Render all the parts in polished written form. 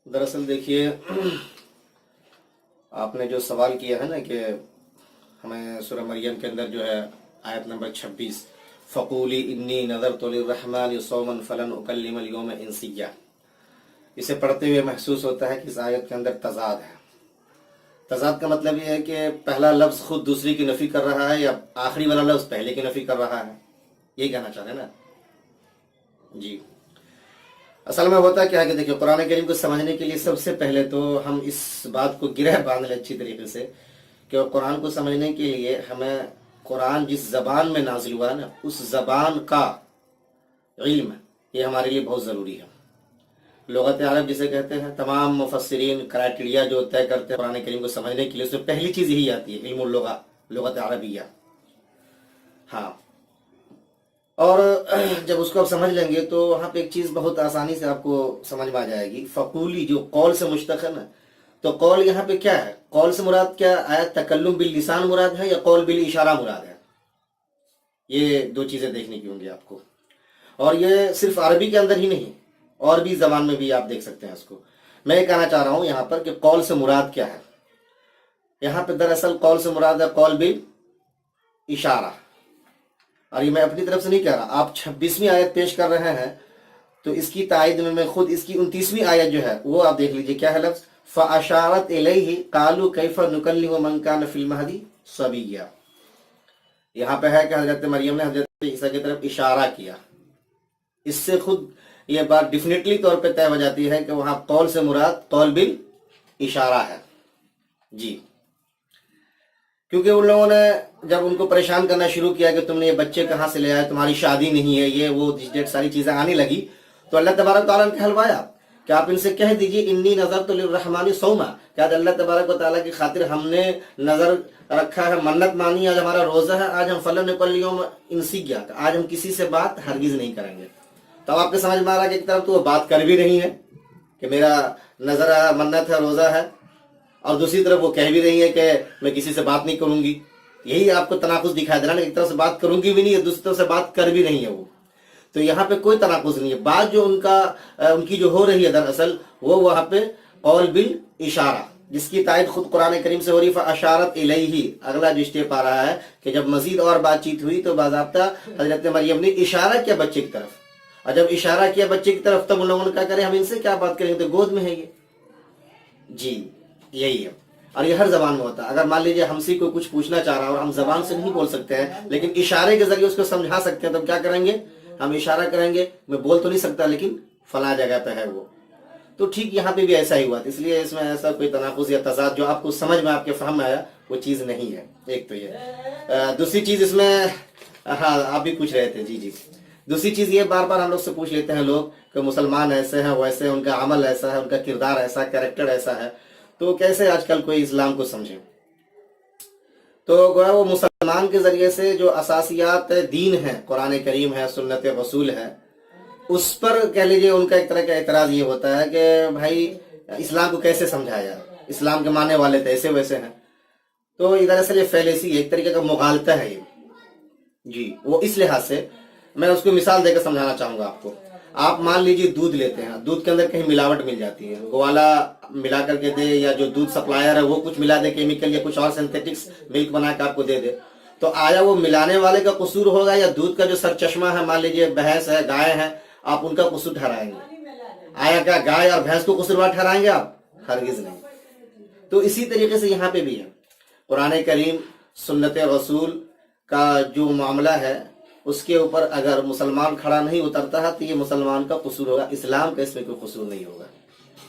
दरअसल देखिए, आपने जो सवाल किया है ना कि हमें सूरह मरियम के अंदर जो है आयत नंबर 26, फ़क़ूली इन्नी नज़रतु लिर्रहमानि सौमन फ़लन उकल्लिमल यौम इंसिय्या, इसे पढ़ते हुए महसूस होता है कि इस आयत के अंदर तज़ाद है। तज़ाद का मतलब ये है कि पहला लफ्ज़ खुद दूसरी की नफ़ी कर रहा है या आखिरी वाला लफ्ज़ पहले की नफ़ी कर रहा है, यही कहना चाह रहे हैं ना जी। असल में होता क्या है कि देखिए, कुरान करीम को समझने के लिए सबसे पहले तो हम इस बात को गिरह बांध लें अच्छी तरीके से कि कुरान को समझने के लिए हमें कुरान जिस ज़बान में नाजिल हुआ ना, उस ज़बान का इल्म ये हमारे लिए बहुत ज़रूरी है। लुग़त अरब जिसे कहते हैं, तमाम मुफस्सिरीन क्राइटेरिया जो तय करते हैं कुरान करीम को समझने के लिए, उसमें पहली चीज़ यही आती है, इल्मुल लुग़ा, लुग़त अरबिया। हाँ, और जब उसको आप समझ लेंगे तो वहाँ पे एक चीज़ बहुत आसानी से आपको समझ में आ जाएगी। फ़क़ूली जो कौल से मुश्तक़ है ना, तो कौल यहाँ पे क्या है? कौल से मुराद क्या है? तकल्लुम बिल लिसान मुराद है या कौल बिल इशारा मुराद है? ये दो चीज़ें देखने की होंगी आपको। और ये सिर्फ अरबी के अंदर ही नहीं, और भी ज़बान में भी आप देख सकते हैं इसको। मैं ये कहना चाह रहा हूँ यहाँ पर कि कौल से मुराद क्या है। यहाँ पे दरअसल कौल से मुराद है कौल बिल इशारा। और ये मैं अपनी तरफ से नहीं कह रहा, आप 26वीं आयत पेश कर रहे हैं तो इसकी तायद में मैं खुद इसकी 29वीं आयत जो है वो आप देख लीजिए, क्या है लफ्ज़, फ़अशारत इलैहि क़ालू कैफ़ नुकल्लिमु मन कान फ़िल महदी सबिय्या। यहाँ पे है कि हज़रत मरियम ने हज़रत ईसा की तरफ इशारा किया। इससे खुद ये बात डेफिनेटली तौर पे तय हो जाती है कि वहाँ कौल से मुराद कौल बिल इशारा है जी। क्योंकि उन लोगों ने जब उनको परेशान करना शुरू किया कि तुमने ये बच्चे कहाँ से ले आए, तुम्हारी शादी नहीं है, ये वो डेट सारी चीज़ें आने लगी, तो अल्लाह तबारक तआला ने कहलवाया कि आप इनसे कह दीजिए इन्नी नज़रतु लिर्रहमानि सौमा, क्या अल्लाह तबारक तआला की खातिर हमने नज़र रखा है, मन्नत मानी, आज हमारा रोज़ा है, आज हम फ़लन कुल्ल यौम इंसिय्या, आज हम किसी से बात हरगिज़ नहीं करेंगे। तब आपके समझ में आ रहा है कि एक तरफ तो वो बात कर भी रही है कि मेरा नज़र है, मन्नत है, रोज़ा है, और दूसरी तरफ वो कह भी रही है कि मैं किसी से बात नहीं करूंगी। यही आपको तनाकुज़ दिखाई दे रहा है, एक तरफ से बात करूंगी भी नहीं है, दूसरी तरफ से बात कर भी रही है वो। तो यहाँ पे कोई तनाकुज़ नहीं है। बात जो उनकी जो हो रही है दरअसल वो वहाँ पे कौल बिल इशारा, जिसकी तायद खुद कुरान करीम से हो रही, फ़अशारत इलैहि। अगला जो स्टेप आ रहा है कि जब मजीद और बातचीत हुई तो बाज़ाब्ता हज़रत मरियम ने इशारा किया बच्चे की तरफ, और जब इशारा किया बच्चे की तरफ तब उन लोगों ने क्या करें, हम इनसे क्या बात करेंगे, तो गोद में है ये जी। यही है, और ये हर जबान में होता है। अगर मान लीजिए हमसे कोई कुछ पूछना चाह रहा है और हम जबान से नहीं बोल सकते हैं लेकिन इशारे के जरिए उसको समझा सकते हैं, तब क्या करेंगे, हम इशारा करेंगे, मैं बोल तो नहीं सकता लेकिन फला जगह पे है वो। तो ठीक यहाँ पे भी ऐसा ही हुआ, इसलिए इसमें ऐसा कोई तनाकुज़ या तज़ाद जो आपको समझ में, आपके फहम में आया, वो चीज़ नहीं है। एक तो ये दूसरी चीज़ इसमें, हाँ आप भी पूछ रहे थे जी जी, दूसरी चीज़ ये बार बार हम लोग से पूछ लेते हैं लोग कि मुसलमान ऐसे हैं वैसे, उनका अमल ऐसा है, उनका किरदार ऐसा, कैरेक्टर ऐसा है, तो कैसे आजकल कोई इस्लाम को समझे। तो गोया वो मुसलमान के जरिए से जो असासियात दीन है, कुरान करीम है, सुन्नत रसूल है, उस पर कह लीजिए उनका एक तरह का एतराज़ ये होता है कि भाई इस्लाम को कैसे समझाया, इस्लाम के मानने वाले तो ऐसे वैसे हैं। तो इधर से ये फैलेसी एक तरीके का मुगालता है ये जी। वो इस लिहाज से मैं उसको मिसाल देकर समझाना चाहूंगा आपको। आप मान लीजिए दूध लेते हैं, दूध के अंदर कहीं मिलावट मिल जाती है, ग्वाला मिला करके दे, या जो दूध सप्लायर है वो कुछ मिला दे, केमिकल या कुछ और सिंथेटिक्स मिल्क बना के आपको दे दे, तो आया वो मिलाने वाले का कसूर होगा या दूध का जो सरचश्मा है, मान लीजिए भैंस है, गाय है, आप उनका कसूर ठहराएंगे? आया क्या गाय और भैंस को कसूरवार ठहराएंगे आप? हरगिज नहीं। तो इसी तरीके से यहाँ पे भी है, कुरान करीम सुन्नत रसूल का जो मामला है उसके ऊपर अगर मुसलमान खड़ा नहीं उतरता है तो ये मुसलमान का कसूर होगा, इस्लाम का इसमें कोई कसूर नहीं होगा।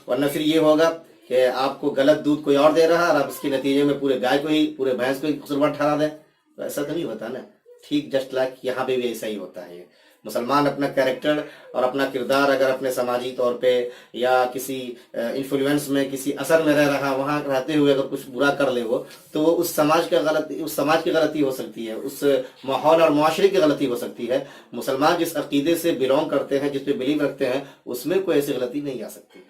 वरना फिर ये होगा कि आपको गलत दूध कोई और दे रहा है और आप इसके नतीजे में पूरे गाय को ही, पूरे भैंस को ही कसूरवार ठहरा दें, तो ऐसा तो नहीं होता ना। ठीक जस्ट लाइक यहाँ पे भी ऐसा ही होता है। मुसलमान अपना कैरेक्टर और अपना किरदार अगर अपने समाजी तौर पे या किसी इन्फ्लुएंस में, किसी असर में रह रहा, वहाँ रहते हुए अगर कुछ बुरा कर ले वो, तो वो उस समाज की गलती हो सकती है, उस माहौल और मुआशरे की गलती हो सकती है। मुसलमान जिस अकीदे से बिलोंग करते हैं, जिस पे बिलीव रखते हैं, उसमें कोई ऐसी गलती नहीं आ सकती।